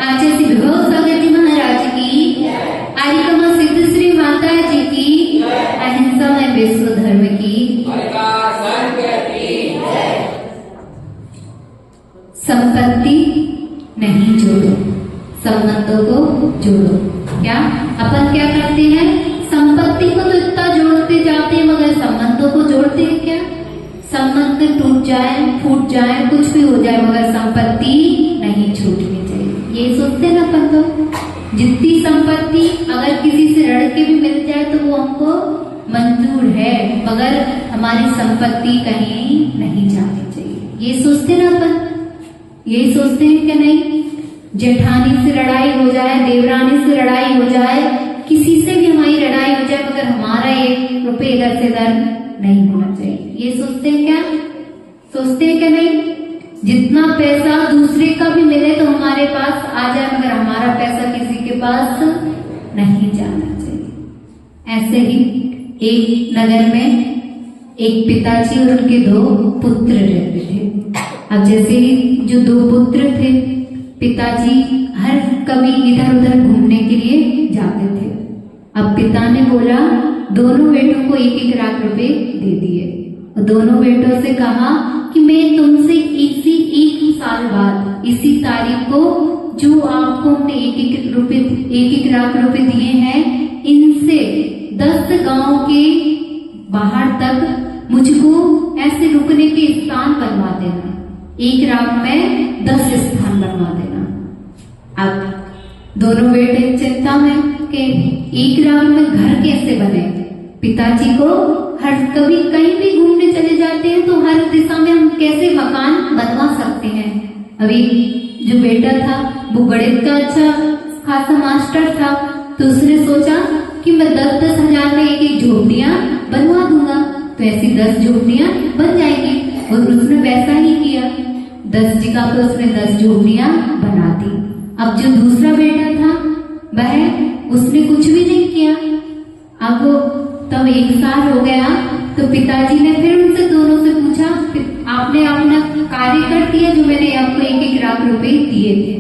आचार्य विभव सागर जी महाराज की, आर्यकमा सिद्ध श्री माता जी की, अहिंसा में विश्व धर्म की। संपत्ति नहीं जोड़ो, संबंधों को जोड़ो। क्या अपन क्या करते हैं, संपत्ति को तो इतना जोड़ते जाते हैं मगर संबंधों को जोड़ते हैं क्या? संबंध टूट जाए, फूट जाए, कुछ भी हो जाए मगर संपत्ति नहीं छूटनी चाहिए, ये सोचते हैं ना अपन तो। जितनी संपत्ति अगर किसी से रड़ के भी मिल जाए तो वो हमको मंजूर है, मगर हमारी संपत्ति कहीं नहीं जानी चाहिए, ये सोचते ना अपन। यही सोचते हैं कि नहीं, जेठानी से लड़ाई हो जाए, देवरानी से लड़ाई हो जाए, किसी से भी हमारी लड़ाई हो जाए मगर हमारा 1 रुपये इधर से इधर नहीं होना चाहिए, ये सोचते हैं क्या? सोचते हैं कि नहीं, जितना पैसा दूसरे का भी मिले तो हमारे पास आ जाए मगर हमारा पैसा किसी के पास नहीं जाना चाहिए। ऐसे ही एक नगर में एक पिताजी और उनके 2 पुत्र रहते थे। अब जैसे जो 2 पुत्र थे, पिताजी हर कभी इधर उधर घूमने के लिए जाते थे। अब पिता ने बोला दोनों बेटों को 1-1 लाख रुपए दे दिए और दोनों बेटों से कहा कि मैं तुमसे इसी 1 साल बाद इसी तारीख को जो आपको हमने 1-1 लाख रुपए दिए हैं, इनसे 10 गांव के बाहर तक मुझको ऐसे रुकने के स्थान बनवा देना, 1 लाख में 10 स्थान बनवा देना। अब दोनों बेटे चिंता में कि 1 लाख में घर कैसे बने। पिताजी को हर कभी कहीं भी घूमने चले जाते हैं तो हर दिशा में हम कैसे मकान बनवा सकते हैं। अभी जो बेटा था वो गणित का अच्छा खासा मास्टर था, तो उसने सोचा कि मैं 10-10 हजार में 1-1 झोपड़ियां बनवा दूंगा, तो ऐसी 10 झोपड़ियां बन जाएंगी। और उसने वैसा ही किया, 10 जगह पे उसने 10 झोपड़ियां बना दी। अब जो दूसरा बेटा था वह उसने कुछ भी नहीं किया। अब तब 1 साल हो गया तो पिताजी ने फिर उनसे दोनों से पूछा, आपने अपना कार्य कर दिया जो मैंने आपको 1-1 लाख रुपए दिए थे?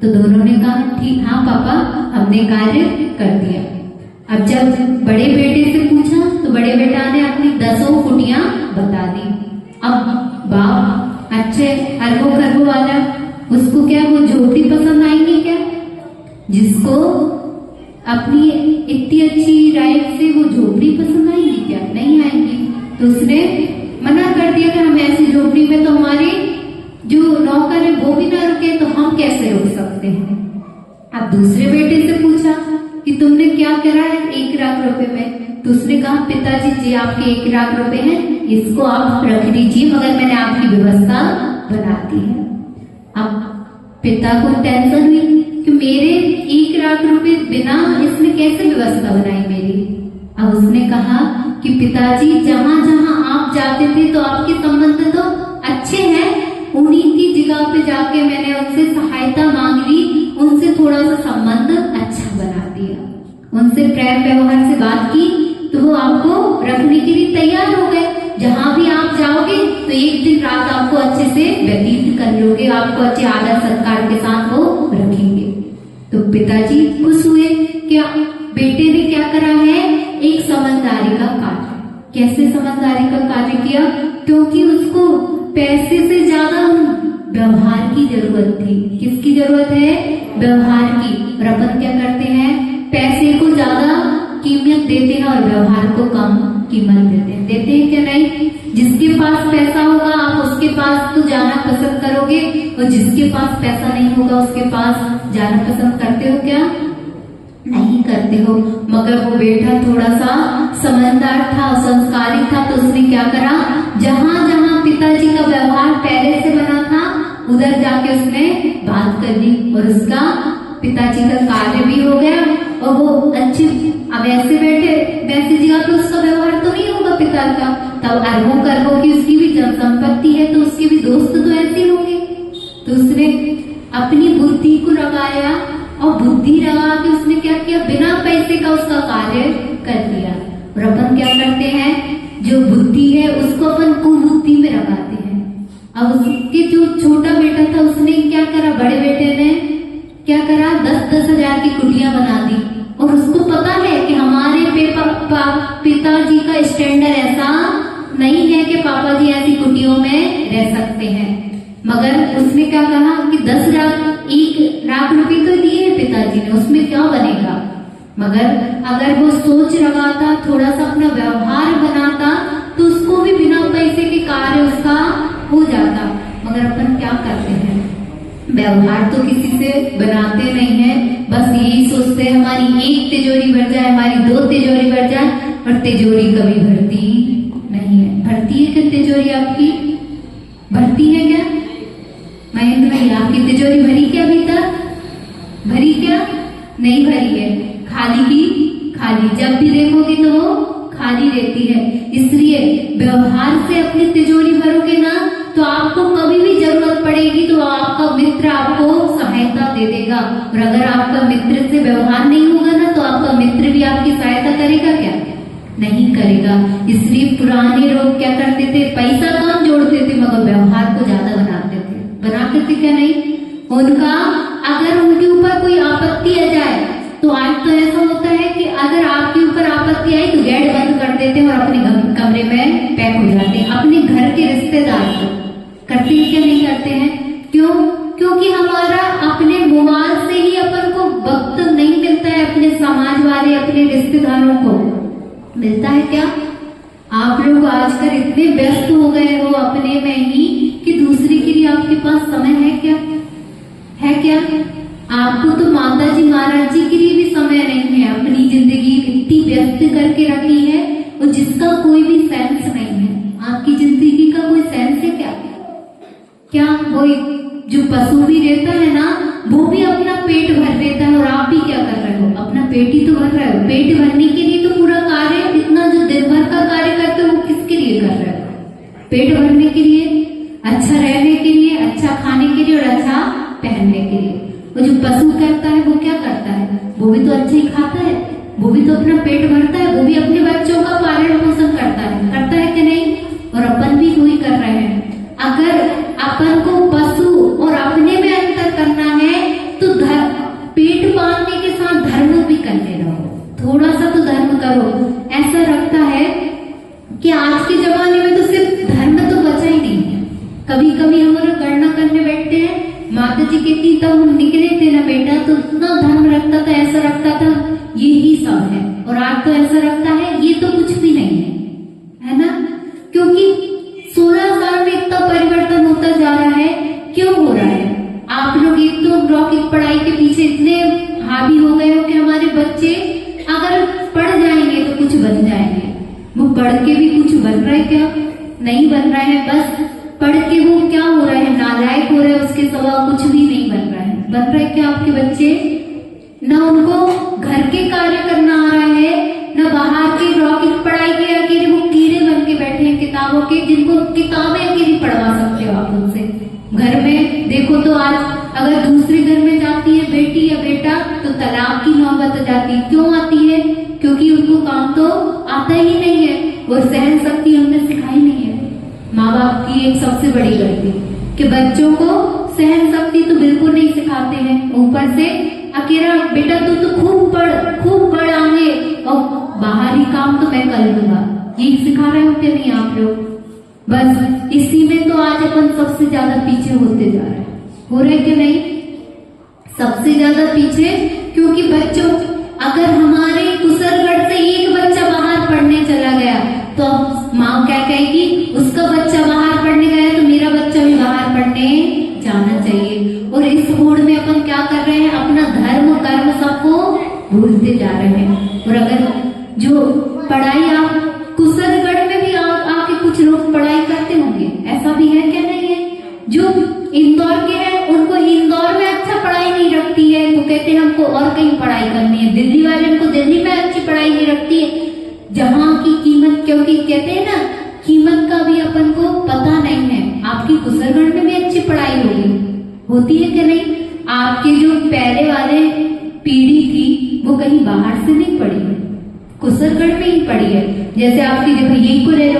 तो दोनों ने कहा ठीक, हाँ पापा हमने कार्य कर दिया। अब जब बड़े बेटे से पूछा तो बड़े बेटा ने अपनी 10 कुटियां बता दी। अब बाप अच्छे अरबों खरबों वाला, उसको क्या वो झोपड़ी पसंद आएंगी क्या? जिसको अपनी इतनी अच्छी लाइफ से वो झोपड़ी पसंद आएगी क्या? नहीं आएगी। तो उसने मना कर दिया कि हम ऐसी झोपड़ी में तो हमारे जो नौकर है वो भी ना रुके, तो हम कैसे रुक सकते हैं। अब दूसरे बेटे से पूछा कि तुमने क्या करा है 1 लाख रुपए में? तो उसने कहा पिताजी जी आपके 1 लाख रुपए हैं, इसको आप रख लीजिए मगर मैंने आपकी व्यवस्था बना दी है। अब पिता को टेंशन हुई कि मेरे 1 लाख रुपए बिना इसने कैसे व्यवस्था बनाई मेरी। अब उसने कहा कि पिताजी जहां जहां आप जाते थे तो आपके संबंध तो अच्छे हैं, उन्हीं की जगह पे जाके मैंने उनसे सहायता मांग ली, उनसे थोड़ा सा संबंध अच्छा बना दिया, उनसे प्रेम व्यवहार से बात की तो वो आपको रखने के लिए तैयार हो गए। जहां भी आप जाओगे तो 1 दिन रात आपको अच्छे से व्यतीत कर लोगे, आपको अच्छे आदर सत्कार के साथ वो रखेंगे। तो पिताजी खुश हुए, क्या बेटे ने क्या करा है, एक समझदारी का कार्य। कैसे समझदारी का कार्य किया? क्योंकि उसको पैसे से ज्यादा व्यवहार की जरूरत थी। किसकी जरूरत है? व्यवहार की। और अपन क्या करते हैं, पैसे को ज्यादा कीमत देते हैं और व्यवहार को कम कीमत देते हैं क्या? नहीं। जिसके पास पैसा होगा आप उसके पास तो जाना पसंद करोगे, और जिसके पास पैसा नहीं होगा उसके पास जाना पसंद करते हो क्या? नहीं करते हो। मगर वो बेटा थोड़ा सा समझदार था, संस्कारी था, तो उसने क्या करा, जहां जहां पिताजी का व्यवहार पहले से बना था उधर जाके उसने बात कर दी और उसका पिताजी का कार्य भी हो गया और वो अच्छी। अब ऐसे बैठे वैसी जगह पे उसका व्यवहार तो नहीं होगा पिता का, तब अरबों करबों की उसकी भी जनसंपत्ति है तो उसके भी दोस्त तो ऐसे होंगे। तो उसने अपनी बुद्धि को लगाया और बुद्धि लगा के उसने क्या किया, बिना पैसे का उसका कार्य कर दिया। और अपन क्या करते हैं, जो बुद्धि है उसको अपन कुबुद्धि में लगाते हैं। अब उसके जो छोटा बेटा था उसने क्या करा, बड़े बेटे ने क्या करा, 10-10 हजार की कुटिया बना दी। और उसको पता है कि हमारे पिताजी का स्टैंडर्ड ऐसा नहीं है कि पापा जी ऐसी कुटियों में रह सकते हैं। मगर उसने क्या कहा कि 10 लाख 1 लाख रुपए तो दिए हैं पिताजी ने, उसमें क्या बनेगा। मगर अगर वो सोच लगाता, थोड़ा सा अपना व्यवहार बनाता, तो उसको भी बिना पैसे के कार्य उसका हो जाता। मगर अपन क्या करते हैं, व्यवहार तो किसी से बनाते नहीं है, बस यही सोचते हैं हमारी 1 तिजोरी भर जाए, हमारी 2 तिजोरी भर जाए, और तिजोरी कभी भरती नहीं है। भरती है क्या तिजोरी आपकी? भरती है क्या महेंद्र भाई? आपकी तिजोरी भरी क्या अभी तक? भरी क्या? नहीं भरी है, खाली की खाली। जब भी देखोगे तो वो खाली रहती है। इसलिए व्यवहार से अपनी तिजोरी भरोगे ना, तो आपको कभी भी जरूरत पड़ेगी तो आपका मित्र आपको सहायता दे देगा। और अगर आपका मित्र से व्यवहार नहीं होगा ना, तो आपका मित्र भी आपकी सहायता करेगा क्या? नहीं करेगा। इसलिए पुराने लोग क्या करते थे, पैसा कम जोड़ते थे मगर व्यवहार को ज्यादा बनाते थे क्या? नहीं। उनका अगर उनके ऊपर कोई आपत्ति आ जाए, तो आज तो ऐसा होता है कि अगर आपके ऊपर आपत्ति आई तो गेट बंद कर देते हैं और अपने कमरे में पैक हो जाते हैं। अपने घर के रिश्तेदार को करते हैं क्या? नहीं करते हैं। क्यों? क्योंकि हमारा अपने मोबाइल से ही अपन को वक्त नहीं मिलता है, अपने समाज वाले अपने रिश्तेदारों को मिलता है क्या? आप लोग आजकल इतने व्यस्त हो गए हो अपने में ही कि दूसरे के लिए आपके पास समय है क्या? है क्या? आपको तो माता जी महाराज जी के लिए भी समय नहीं है। अपनी जिंदगी इतनी व्यस्त करके रखी है और जिसका कोई भी सेंस नहीं है। आपकी जिंदगी का कोई सेंस है क्या? क्या वो जो पशु भी रहता है ना, वो भी अपना पेट भर लेता है, और आप भी क्या कर रहे हो? अपना पेट ही तो भर रहे हो। पेट भरने के लिए तो पूरा कार्य, इतना जो दिन भर का कार्य करते हो, वो किसके लिए कर रहे हो? पेट भरने के लिए, अच्छा रहने के लिए, अच्छा खाने के लिए और अच्छा पहनने के लिए। वो जो पशु करता है वो क्या करता है? वो भी तो अच्छा ही खाता है, वो भी तो अपना पेट भरता है, वो भी अपने बच्चों का पालन पोषण करता है कि नहीं? और अपन भी वही कर रहे हैं। अगर अपन को पशु और अपने में अंतर करना है, तो पेट पालने के साथ धर्म भी करते रहो। थोड़ा सा तो धर्म करो। ऐसा लगता है कि आज के जमाने में तो सिर्फ धर्म तो बचा ही नहीं है। कभी कभी हम लोग गणना करने बैठते हैं, माता जी कहती तब हम निकले थे ना बेटा, तो इतना धर्म रखता था, ऐसा रखता था, यही सब है। और आज तो ऐसा रखता है ये तो कुछ भी नहीं है ना? क्योंकि 16 साल में इतना परिवर्तन होता जा रहा है। क्यों हो रहा है? आप लोग एक तो लौकिक पढ़ाई के पीछे इतने हावी हो गए हो कि हमारे बच्चे अगर पढ़ जाएंगे तो कुछ बन जाएंगे। वो पढ़ के भी कुछ बन रहा है क्या? नहीं बन रहा है। बस पढ़ के वो क्या हो रहा है, नालायक हो रहा है, उसके सिवा कुछ भी नहीं बन रहा है। बन रहा है क्या आपके बच्चे? न उनको घर के कार्य करना आ रहा है, न बाहर की लौकिक पढ़ाई के। अकेले वो कीड़े बन के बैठे हैं किताबों के, जिनको किताबें अकेली पढ़वा सकते हो आप उनसे। घर में देखो तो आज अगर दूसरे घर में जाती है बेटी या बेटा, तो तलाक की नौबत आ जाती है। क्यों आती है? क्योंकि उनको काम तो आता ही नहीं है और सहन शक्ति हमने सिखाई नहीं है। माँ बाप की एक सबसे बड़ी गलती कि बच्चों को सहन शक्ति तो बिल्कुल नहीं सिखाते हैं। ऊपर से अकेला बेटा तू तो खूब पढ़ आगे, और बाहरी काम तो मैं कर लूंगा, ये सिखा रहे होते नहीं आप लोग? बस इसी में तो आज अपन सबसे ज्यादा पीछे होते जा रहे हैं। हो रहे कि नहीं? सबसे ज्यादा पीछे। क्योंकि बच्चों, अगर हमारे कुसरगढ़ से एक बच्चा बाहर पढ़ने चला गया, तो माँ क्या कहेगी? उसका बच्चा बाहर पढ़ने गया तो मेरा बच्चा भी बाहर पढ़ने जाना चाहिए। और इस होड़ में अपन क्या कर रहे हैं? अपना धर्म कर्म सबको भूलते जा रहे हैं। और अगर जो पढ़ाई आप कुसरगढ़ में भी आके कुछ लोग पढ़ाई करते होंगे, ऐसा भी है क्या? नहीं है। जो इंदौर के हैं उनको इंदौर में अच्छा पढ़ाई नहीं रखती है, वो कहते हैं हमको और कहीं पढ़ाई करनी है। दिल्ली वाले को दिल्ली में अच्छी पढ़ाई नहीं रखती है, जहाँ की कीमत, क्योंकि कहते हैं ना कीमत का भी अपन को पता नहीं है। आपकी कुसरगढ़ में भी अच्छी पढ़ाई होती है कि नहीं? आपके जो पहले वाले पीढ़ी थी वो कहीं बाहर से नहीं पढ़ी है, कुसरगढ़ में ही पढ़ी है। जैसे आपके भैया को ले लो,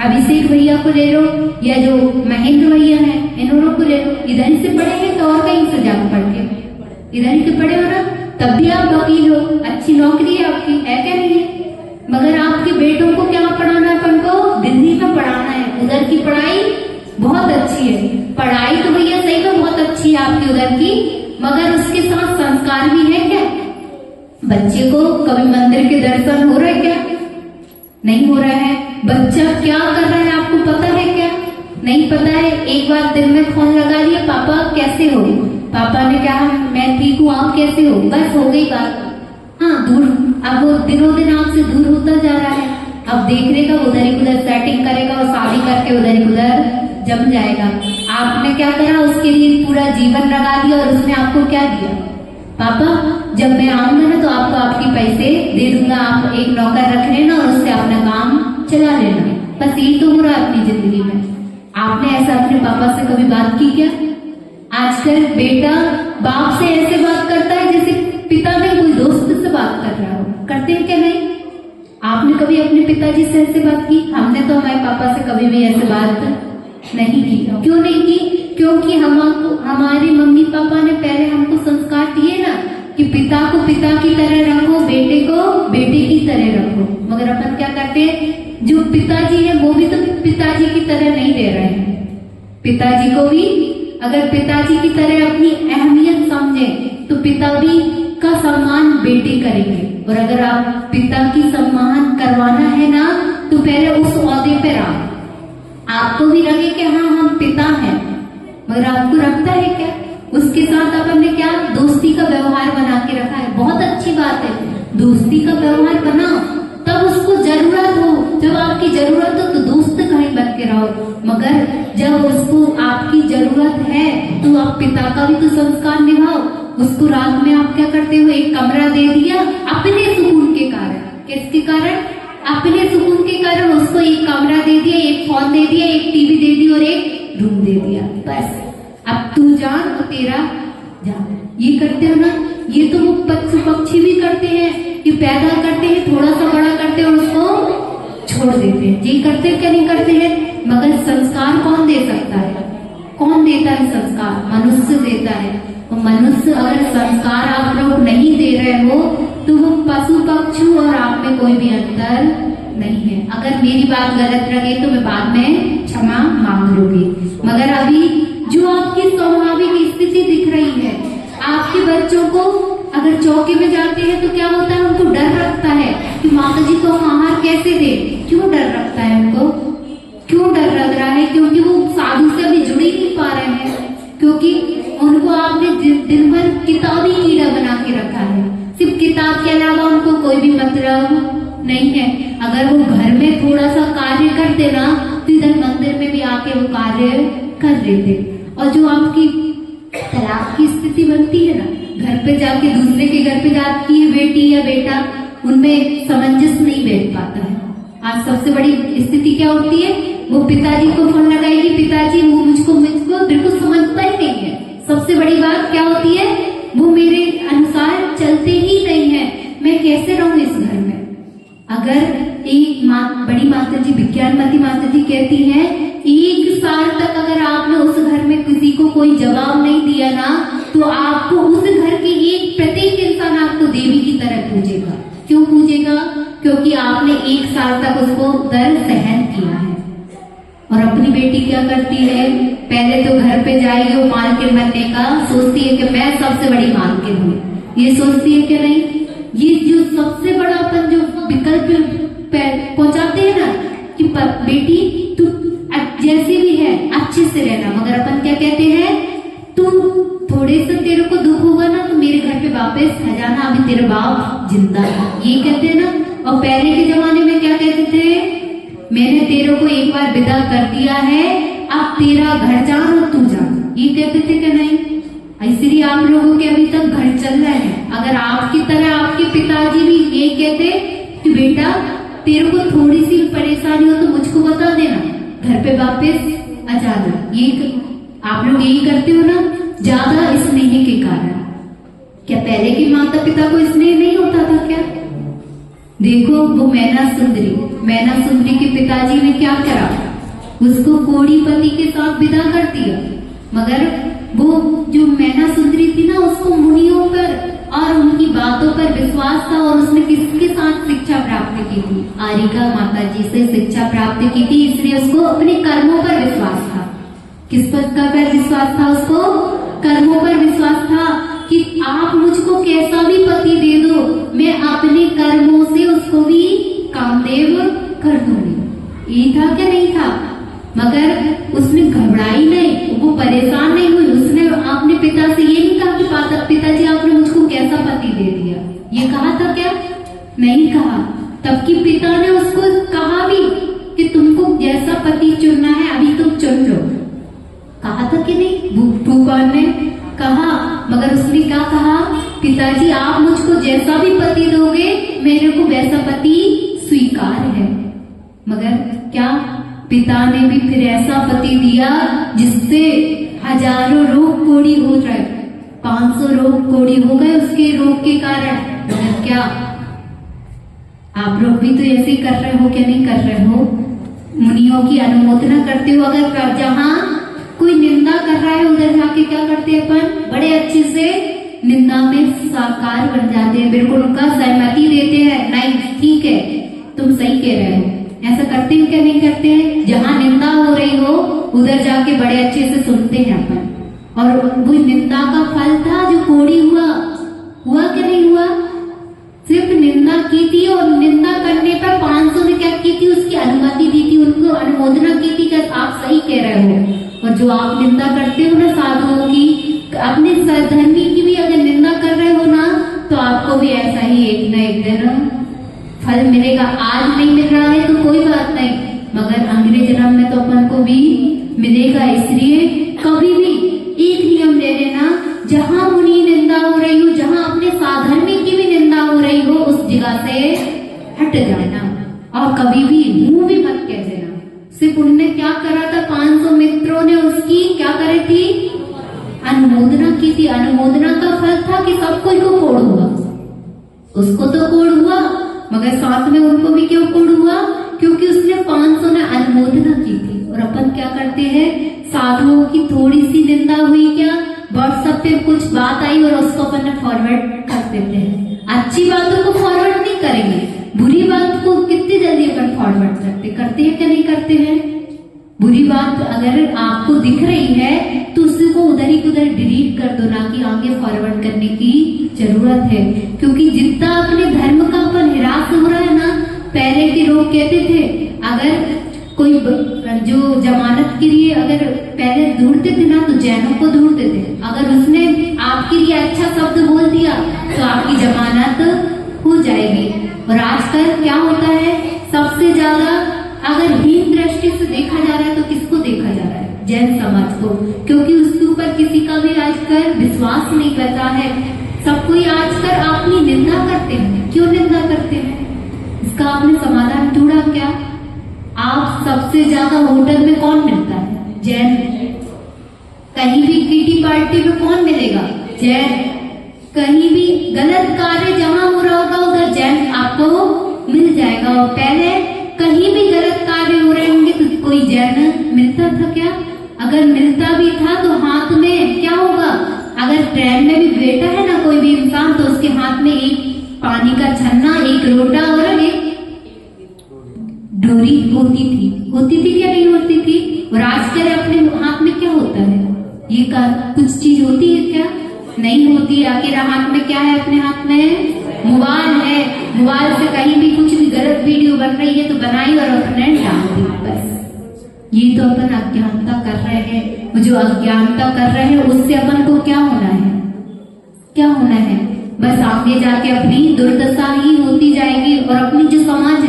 अभिषेक भैया को ले लो, या जो महेंद्र भैया हैं, इन लोगों को ले लो, इधर से पढ़े हैं तो और कहीं से जाकर पढ़ के इधर ही तो पढ़े हो ना, तब भी आप वकील हो, अच्छी नौकरी है आपकी, है क्या नहीं है? मगर आपके बेटों को क्या पढ़ाना है? अपन को दिल्ली में पढ़ाना है, उधर की पढ़ाई बहुत अच्छी है। पढ़ाई तो भैया सही में बहुत अच्छी है आपकी उधर की, मगर उसके साथ संस्कार भी है क्या? बच्चे को कभी मंदिर के दर्शन हो रहे क्या? नहीं हो रहा है। बच्चा क्या कर रहा है आपको पता है क्या? नहीं पता है। एक बार दिन में फोन लगा लिया, पापा कैसे हो? पापा ने कहा मैं ठीक हूँ, आप कैसे हो? बस हो गई बात। हाँ, दूर, अब वो दिनों दिन आपसे दूर होता जा रहा है। अब देख लेगा उधर ही उधर सेटिंग करेगा और शादी करके उधर ही उधर जम जाएगा। आपने क्या करा? उसके लिए पूरा जीवन लगा दिया और उसने आपको क्या दिया? पापा जब मैं आऊंगा ना तो आपको आपके पैसे दे दूंगा, आप एक नौकर रख लेना और उससे अपना काम चला लेना। बस यही तो हो रहा है अपनी जिंदगी में। आपने ऐसा अपने पापा से कभी बात की क्या? आजकल बेटा बाप से ऐसे बात करता है जैसे पिता ने कोई दोस्त से बात कर रहा हो। करते हैं क्या? नहीं। आपने कभी अपने पिताजी से ऐसे बात की? हमने तो हमारे पापा से कभी भी ऐसे बात नहीं की। क्यों नहीं की? क्योंकि हमारे मम्मी पापा ने पहले हमको संस्कार दिए ना कि पिता को पिता की तरह रखो, बेटे को बेटे की तरह रखो। मगर अपन क्या करते हैं, जो पिताजी है वो भी तो पिताजी की तरह नहीं दे रहे हैं। पिताजी को भी अगर पिताजी की तरह अपनी अहमियत समझे तो पिता भी का सम्मान बेटे करेंगे। और अगर आप पिता की सम्मान करवाना है ना तो पहले उस ओहदे पर आपको भी लगे कि हाँ हम पिता हैं, मगर आपको रखता है क्या? उसके साथ अपन ने क्या दोस्ती का व्यवहार बना के रखा है। बहुत अच्छी बात है, दोस्ती का व्यवहार बनाओ, तब उसको जरूरत हो, जब आपकी जरूरत हो तो दोस्त कहीं बन के रहो। मगर जब उसको आपकी जरूरत है तो आप पिता का भी तो संस्कार निभाओ। उसको रात में आप क्या करते हो? एक कमरा दे दिया अपने सुकून के कारण। किसके कारण? अपने सुकून के कारण उसको एक कमरा दे दिया, एक फोन दे दिया, एक टीवी दे दी और एक रूम दे दिया। बस अब तू जान और तेरा जान। ये करते हो ना? ये तो वो पशु पक्षी भी करते हैं कि पैदा करते हैं, थोड़ा सा बड़ा करते हैं और उसको छोड़ देते हैं। ये करते हैं क्या? नहीं करते हैं। मगर संस्कार कौन दे सकता है? कौन देता है संस्कार? मनुष्य देता है। तो मनुष्य अगर संस्कार आप लोग नहीं दे रहे हो तो वो पशु पक्षी और आप में कोई भी अंतर नहीं है। अगर मेरी बात गलत लगे तो मैं बाद में क्षमा मांग लूंगी। मगर अभी जो आपकी स्वाभाविक स्थिति दिख रही है, आपके बच्चों को अगर चौके में जाते हैं तो क्या होता है? उनको डर लगता है कि माता जी को हम आहार कैसे दे। क्यों डर लगता है उनको? क्यों डर लग रहा है? क्योंकि वो साधु से अभी जुड़ ही नहीं पा रहे हैं, क्योंकि उनको आपने दिन भर किताबी कीड़ा बना के रखा है। सिर्फ किताब के अलावा उनको कोई भी मतलब नहीं है। अगर वो घर में थोड़ा सा कार्य करते ना तो इधर मंदिर में भी आके वो कार्य कर लेते। और जो आपकी तलाक की स्थिति बनती है ना, घर पे जाके दूसरे के घर पे जाती है बेटी या बेटा, उनमें सामंजस्य नहीं बैठ पाता है। आज सबसे बड़ी स्थिति क्या होती है? वो पिताजी को फोन लगाएगी, पिताजी वो मुझको बिल्कुल समझता ही नहीं है। सबसे बड़ी बात क्या होती है? वो मेरे अनुसार चलते ही नहीं है, मैं कैसे रहूं इस घर में? अगर एक बड़ी माता जी, विज्ञानमती माता जी कहती हैं, 1 साल तक अगर आपने उस घर में किसी को कोई जवाब नहीं दिया ना तो आपको उस घर के एक प्रत्येक इंसान आपको देवी की तरह पूजेगा। क्यों पूजेगा? क्योंकि आपने 1 साल तक उसको दर्द सहन किया है। और अपनी बेटी क्या करती है? पहले तो घर पे जाएगी वो मालकिन बनने का, सोचती है कि मैं सबसे बड़ी मालकिन हूँ। ये सोचती है कि नहीं, ये जो सबसे बड़ा अपन जो विकल्प पहुंचाते हैं ना कि बेटी तू जैसी भी है अच्छे से रहना, मगर अपन क्या कहते हैं? तू थोड़े से तेरे को दुख होगा ना तो मेरे घर पे वापस आ जाना, अभी तेरा बाप जिंदा है। ये कहते हैं ना। और पहले के जमाने में क्या कहते थे? मैंने तेरे को एक बार विदा कर दिया है, अब तेरा घर जान और तू जान। ये कहते थे कि नहीं? इसलिए आप लोगों के अभी तक घर चल रहे हैं। अगर आपकी तरह आपके पिताजी भी ये कहते कि बेटा तेरे को थोड़ी सी परेशानी हो तो मुझको बता देना, घर पे वापस आ जाना। ये आप लोग यही करते हो ना, ज्यादा स्नेह के कारण। क्या पहले के माता पिता को स्नेह नहीं होता था क्या? देखो वो मैना सुंदरी के पिताजी ने क्या करा? उसको कोड़ी पति के साथ विदा कर दिया। मगर वो जो मैना सुंदरी थी ना, उसको मुनियों पर और उनकी बातों पर विश्वास था, और उसने किसके साथ शिक्षा प्राप्त की थी? आरिका माता जी से शिक्षा प्राप्त की थी, इसलिए उसको अपने कर्मों पर विश्वास था। किस पर विश्वास था उसको? कर्मों पर विश्वास था कि आप मुझको कैसा भी पति दे दो, मैं अपने कर्मों से उसको भी कामदेव कर दूंगी। ये था क्या? नहीं था। मगर उसने घबराई नहीं, वो परेशान नहीं हुई। उसने अपने पिता से ये नहीं कहा कि पिताजी आपने मुझको कैसा पति दे दिया, ये कहा था क्या? नहीं कहा। तब की पिता ने उसको कहा भी कि तुमको जैसा पति चुनना है अभी तुम चुन लो, कहा था कि नहीं? भगवान ने कहा। मगर उसने क्या कहा? पिताजी आप मुझको जैसा भी पति दोगे मेरे को वैसा पति स्वीकार है। मगर क्या? पिता ने भी फिर ऐसा पति दिया जिससे हजारों रोग कोड़ी हो जाए, 500 रोग कोड़ी हो गए उसके रोग के कारण। मगर क्या आप लोग भी तो ऐसे ही कर रहे हो क्या? नहीं कर रहे हो? मुनियों की अनुमोदना करते हो। अगर जहां कोई निंदा कर रहा है उधर जाके क्या करते हैं अपन? बड़े अच्छे से निंदा में साकार बन जाते हैं, बिल्कुल उनका सहमति देते हैं, नहीं ठीक है तुम सही कह रहे हो। ऐसा करते हैं क्या? नहीं करते हैं। जहां निंदा हो रही हो उधर जाके बड़े अच्छे से सुनते हैं अपन। और वो निंदा का फल था जो कोड़ी हुआ क्या? नहीं हुआ। सिर्फ निंदा की थी, और निंदा करने पर 500 ने क्या की थी? उसकी अनुमति दी थी, उनको अनुमोदना की थी कि आप सही कह रहे हो। और जो आप निंदा करते हो ना साधुओं की, अपने धर्मी की भी अगर निंदा कर रहे हो ना, तो आपको भी ऐसा ही एक न एक दिन फल मिलेगा। आज नहीं मिल रहा है तो कोई बात नहीं, मगर अगले जन्म में तो अपन को भी मिलेगा। इसलिए कभी भी एक नियम ले लेना, जहां मुनि निंदा हो रही हो, जहां अपने साधर्मी की भी निंदा हो रही हो, उस जगह से हट जाना और कभी भी मुंह भी मत कह देना। सिर्फ उनने क्या करा था? 500 मित्रों ने उसकी क्या करे थी? अनुमोदना की थी। अनुमोदना का फल था कि सबको को कोड़ हुआ, उसको तो कोड़ हुआ, मगर साथ में उनको भी क्यों कोड़ हुआ? क्योंकि उसने 500 ने अनुमोदना की थी। और अपन क्या करते हैं? साधुओं की थोड़ी सी निंदा हुई, क्या व्हाट्सएप पे कुछ बात आई और उसको अपन फॉरवर्ड कर देते हैं। अच्छी बातों को फॉरवर्ड नहीं करेंगे, बुरी बात को कितनी जल्दी अपन फॉरवर्ड करते हैं क्या? नहीं करते हैं। बुरी बात अगर आपको दिख रही है तो उसको उधर ही उधर डिलीट कर दो, ना कि आगे फॉरवर्ड करने की जरूरत है। क्योंकि जितना अपने धर्म का अपन हिरास हो रहा है ना, पहले के लोग कहते थे अगर कोई जो जमानत के लिए अगर पहले ढूंढते थे ना तो जैनों को ढूंढते थे। अगर उसने आपके लिए अच्छा शब्द बोल दिया तो आपकी जमानत हो जाएगी। और आजकल क्या होता है? सबसे ज्यादा अगर हीन दृष्टि से देखा जा रहा है तो किसको देखा जा रहा है? जैन समाज को, क्योंकि उसके ऊपर किसी का भी आजकल विश्वास नहीं करता है। सब कोई आजकल अपनी निंदा करते हैं। क्यों निंदा करते हैं? इसका आपने समाधान ढूंढा क्या? आप सबसे ज्यादा होटल में कौन मिलता है? जैन। कहीं भी किटी पार्टी में कौन मिलेगा? जैन। कहीं भी गलत कार्य जहां हो रहा होगा उधर जैन आपको मिल जाएगा। और पहले कहीं भी गलत कार्य हो रहे होंगे तो कोई जैन मिलता था क्या? अगर मिलता भी था तो हाथ में क्या होगा? अगर ट्रेन में भी बैठा है ना कोई भी इंसान तो उसके हाथ में एक पानी का छन्ना, एक लोटा और एक डोरी होती थी क्या? नहीं होती थी। और आजकल अपने हाथ में क्या होता है? ये कुछ चीज होती है क्या? नहीं होती। आखिर हाथ में क्या है? अपने हाथ में मोबाइल है। मोबाइल से कहीं भी कुछ भी गलत वीडियो बन रही है तो बनाई और अपने डाल दी, बस। ये तो अपन अज्ञानता कर रहे हैं। जो अज्ञानता कर रहे हैं उससे अपन को क्या होना है? क्या होना है? बस आगे जाके अपनी दुर्दशा ही होती जाएगी। और अपनी जो समाज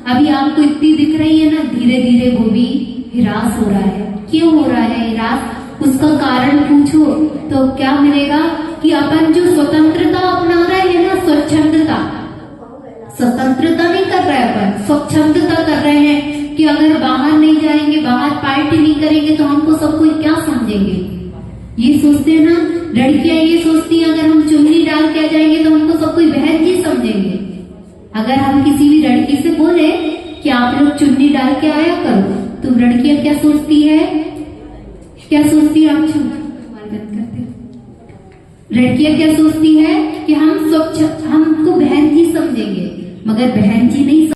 अभी आपको इतनी दिख रही है ना, धीरे धीरे वो भी हिरास हो रहा है। क्यों हो रहा है हिरास? उसका कारण पूछो तो क्या मिलेगा कि अपन जो स्वतंत्रता अपना रहे हैं ना, स्वतंत्रता नहीं कर रहे हैं अपन, स्वच्छंदता कर रहे हैं कि अगर बाहर नहीं जाएंगे, बाहर पार्टी नहीं करेंगे तो हमको सब कोई क्या समझेंगे? ये सोचते हैं ना लड़कियां, ये सोचती है अगर हम चुन्नी डाल के आ जाएंगे तो हमको सब कोई बहन जी समझेंगे। अगर हम किसी भी लड़की से बोले कि आप लोग चुन्नी डाल के आया करो तो लड़कियां क्या सोचती है? क्या सोचती है? आप लड़कियां क्या सोचती है कि हम स्वच्छ, हमको बहन जी समझेंगे, मगर बहन जी नहीं